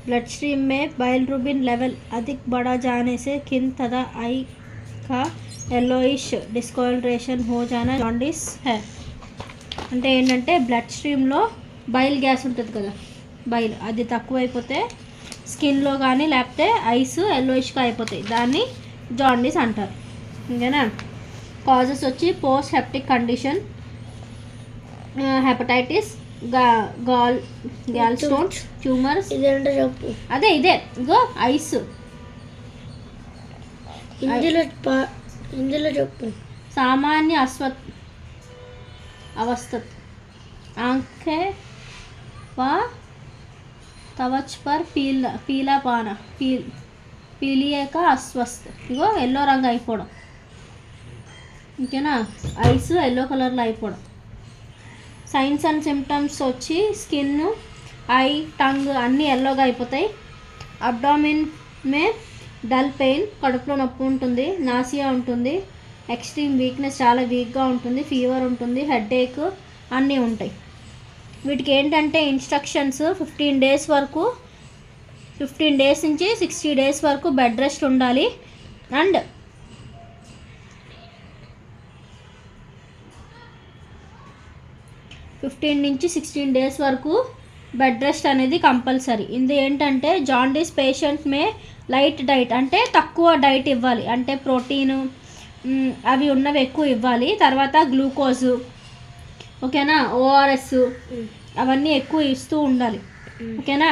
Blood stream में बाइलरुबिन level अधिक बढ़ जाने से स्किन तथा आई का येलोइश डिस्कलरेशन हो जाना జాండీస్ है. అంటే ఏంటంటే బ్లడ్ స్ట్రీమ్లో బైల్ గ్యాస్ ఉంటుంది కదా, బైల్ అది తక్కువైపోతే స్కిన్లో కానీ లేకపోతే ఐస్ ఎల్లోయిష్గా అయిపోతాయి, దాన్ని జాండీస్ అంటారు. ఓకేనా. కాజెస్ వచ్చి post hepatic condition, hepatitis, gallstones, tumours. అదే ఇదే ఇగో ఐస్. ఇందులో చెప్పు. సామాన్య अवस्था आंखें व त्वच पर पीलापना पीलिए का अस्वस्थ इगो येलो रंग అయిపోవడం. ఓకేనా. ఐస్ ఎల్లో కలర్లో అయిపోవడం. సైన్స్ అండ్ సిమ్టమ్స్ వచ్చి స్కిన్, ఐ, టంగ్ అన్నీ ఎల్లోగా అయిపోతాయి. అబ్డామిన్ మే డల్ పెయిన్, కడుపులో నొప్పి ఉంటుంది. నాసియా ఉంటుంది. ఎక్స్ట్రీమ్ వీక్నెస్, చాలా వీక్గా ఉంటుంది. ఫీవర్ ఉంటుంది. హెడేక్ అన్నీ ఉంటాయి. వీటికి ఏంటంటే ఇన్స్ట్రక్షన్స్ 15 డేస్ వరకు, 15 డేస్ నుంచి 60 డేస్ వరకు బెడ్ రెస్ట్ ఉండాలి. అండ్ ఫిఫ్టీన్ నుంచి 16 డేస్ వరకు బెడ్ రెస్ట్ అనేది కంపల్సరీ. ఇది ఏంటంటే జాండీస్ పేషెంట్ మే లైట్ డైట్, అంటే తక్కువ డైట్ ఇవ్వాలి, అంటే ప్రోటీన్ అవి ఉన్నవి ఎక్కువ ఇవ్వాలి. తర్వాత గ్లూకోజు, ఓకేనా, ఓఆర్ఎస్ అవన్నీ ఎక్కువ ఇస్తూ ఉండాలి. ఓకేనా.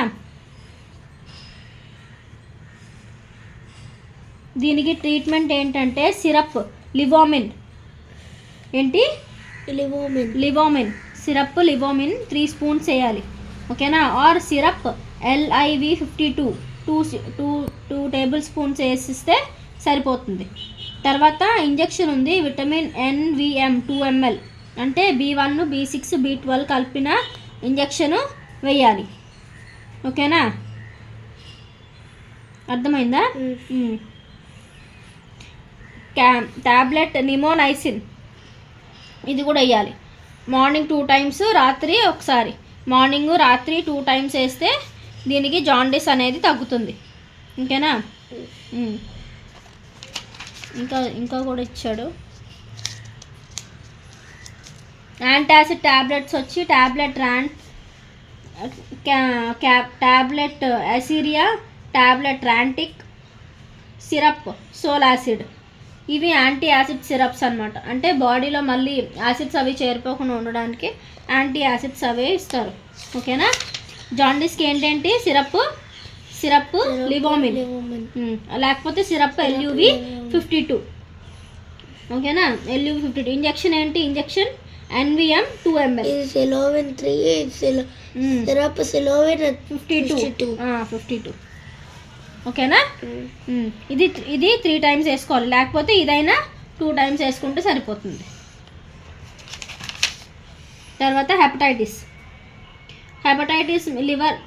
దీనికి ట్రీట్మెంట్ ఏంటంటే సిరప్ లివోమిన్, ఏంటి లివోమిన్ సిరప్, లివోమిన్ 3 స్పూన్స్ వేయాలి. ఓకేనా. Or syrup LIV52 2 tablespoons వేసిస్తే సరిపోతుంది. తర్వాత ఇంజెక్షన్ ఉంది, విటమిన్ NVM 2 ml, అంటే B1, B6, B12 కలిపిన ఇంజెక్షను వేయాలి. ఓకేనా. అర్థమైందా. ట్యాబ్లెట్ నిమోనైసిన్ ఇది కూడా వేయాలి. మార్నింగ్ 2 టైమ్స్, రాత్రి ఒకసారి. మార్నింగ్ రాత్రి 2 టైమ్స్ వేస్తే దీనికి జాండీస్ అనేది తగ్గుతుంది. ఓకేనా. ఇంకా కూడా ఇచ్చాడు. యాంటాసిడ్ ట్యాబ్లెట్స్ వచ్చి ట్యాబ్లెట్ అసిరియా, ట్యాబ్లెట్ ర్యాంటిక్, సిరప్ సోలాసిడ్. ఇవి యాంటీ యాసిడ్ సిరప్స్ అనమాట. అంటే బాడీలో మళ్ళీ యాసిడ్స్ అవి చేరిపోకుండా ఉండడానికి యాంటీ యాసిడ్స్ అవే ఇస్తారు. ఓకేనా. జాండీస్కి ఏంటంటే సిరప్ లివోమిన్, లేకపోతే సిరప్ LUV52. ఓకేనా. LUV52. ఇంజెక్షన్ ఏంటి, ఇంజెక్షన్ NVM 2 ml. సిలోవిన్ 3, సిరప్ సిలోవిన్ 52. ఓకేనా. ఇది 3 టైమ్స్ వేసుకోవాలి, లేకపోతే ఇదైనా 2 టైమ్స్ వేసుకుంటే సరిపోతుంది. తర్వాత हेपेटाइटिस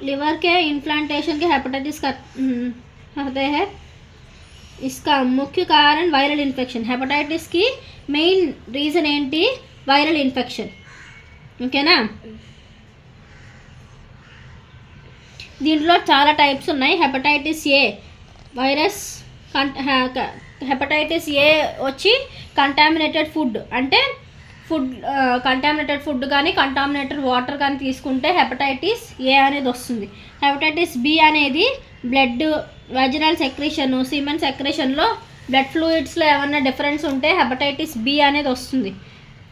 लिवर के इन्फ्लांटेशन के हेपेटाइटिस होते हैं. इसका मुख्य कारण वायरल इन्फेक्शन. हेपेटाइटिस की మెయిన్ రీజన్ ఏంటి, వైరల్ ఇన్ఫెక్షన్. ఓకేనా. దీంట్లో చాలా టైప్స్ ఉన్నాయి. Hepatitis A virus, hepatitis A వచ్చి కంటామినేటెడ్ ఫుడ్, అంటే కంటామినేటెడ్ ఫుడ్ కానీ కంటామినేటెడ్ వాటర్ కానీ తీసుకుంటే హెపటైటిస్ ఏ అనేది వస్తుంది. హెపటైటిస్ బి అనేది బ్లడ్, వెజినల్ సెక్రేషన్, సీమెన్ సెక్రేషన్లో బ్లడ్ ఫ్లూయిడ్స్లో ఏమన్నా డిఫరెన్స్ ఉంటే హెపటైటిస్ బి అనేది వస్తుంది.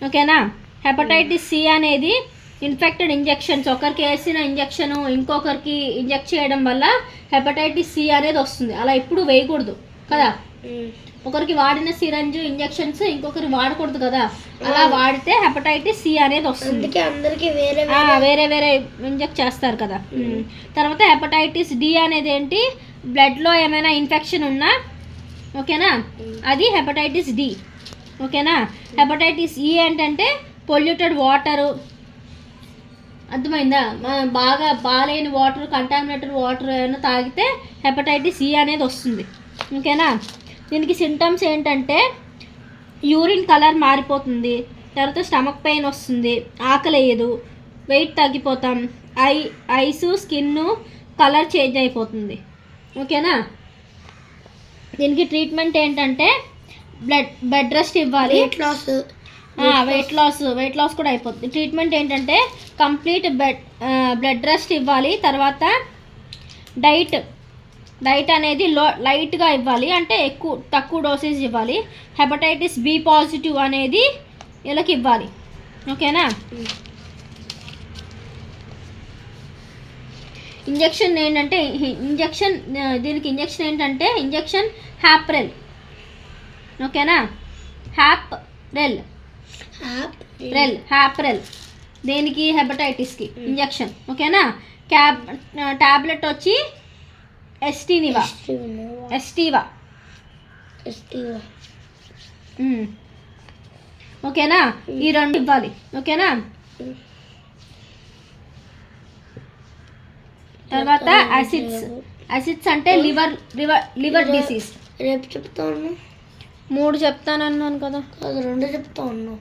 ఓకేనా. హెపటైటిస్ సి అనేది ఇన్ఫెక్టెడ్ ఇంజెక్షన్స్, ఒకరికి వేసిన ఇంజెక్షను ఇంకొకరికి ఇంజెక్ట్ చేయడం వల్ల హెపటైటిస్ సి అనేది వస్తుంది. అలా ఎప్పుడు వేయకూడదు కదా. ఒకరికి వాడిన సిరంజ్ ఇంజెక్షన్స్ ఇంకొకరికి వాడకూడదు కదా. అలా వాడితే హెపటైటిస్ సి అనేది వస్తుంది. అందరికీ వేరే వేరే ఇంజెక్ట్ చేస్తారు కదా. తర్వాత హెపటైటిస్ డి అనేది ఏంటి, బ్లడ్లో ఏమైనా ఇన్ఫెక్షన్ ఉన్నా, ఓకేనా, అది హెపటైటిస్ డి. ఓకేనా. హెపటైటిస్ ఈ ఏంటంటే పొల్యూటెడ్ వాటరు, అర్థమైందా, బాగా బాలేని వాటర్, కంటామినేటెడ్ వాటర్ ఏమైనా తాగితే హెపటైటిస్ ఈ అనేది వస్తుంది. ఓకేనా. దీనికి సింటమ్స్ ఏంటంటే యూరిన్ కలర్ మారిపోతుంది, తర్వాత స్టమక్ పెయిన్ వస్తుంది, ఆకలి వేయదు, వెయిట్ తగ్గిపోతాం, ఐస్, స్కిన్ కలర్ చేంజ్ అయిపోతుంది. ఓకేనా. దీనికి ట్రీట్మెంట్ ఏంటంటే బెడ్ రెస్ట్ ఇవ్వాలి. వెయిట్ లాస్ కూడా అయిపోతుంది. ట్రీట్మెంట్ ఏంటంటే కంప్లీట్ బ్లడ్ రెస్ట్ ఇవ్వాలి. తర్వాత డైట్ అనేది లైట్గా ఇవ్వాలి, అంటే తక్కువ డోసేజ్ ఇవ్వాలి. హెపటైటిస్ బి పాజిటివ్ అనేది వీళ్ళకి ఇవ్వాలి. ఓకేనా. ఇంజెక్షన్ ఏంటంటే దీనికి ఇంజెక్షన్ ఏంటంటే హ్యాప్రెల్. ఓకేనా. హ్యాప్రెల్ దేనికి హెపటైటిస్కి ఇంజెక్షన్. ఓకేనా. ట్యాబ్లెట్ వచ్చి ఎస్టీవా. ఓకేనా. ఈ 2 ఇవ్వాలి. ఓకేనా. తర్వాత యాసిడ్స్ అంటే లివర్ డిసీజ్. రేపు చెప్తా ఉన్నా. 3 చెప్తానన్నాను కదా. 2 చెప్తా ఉన్నా.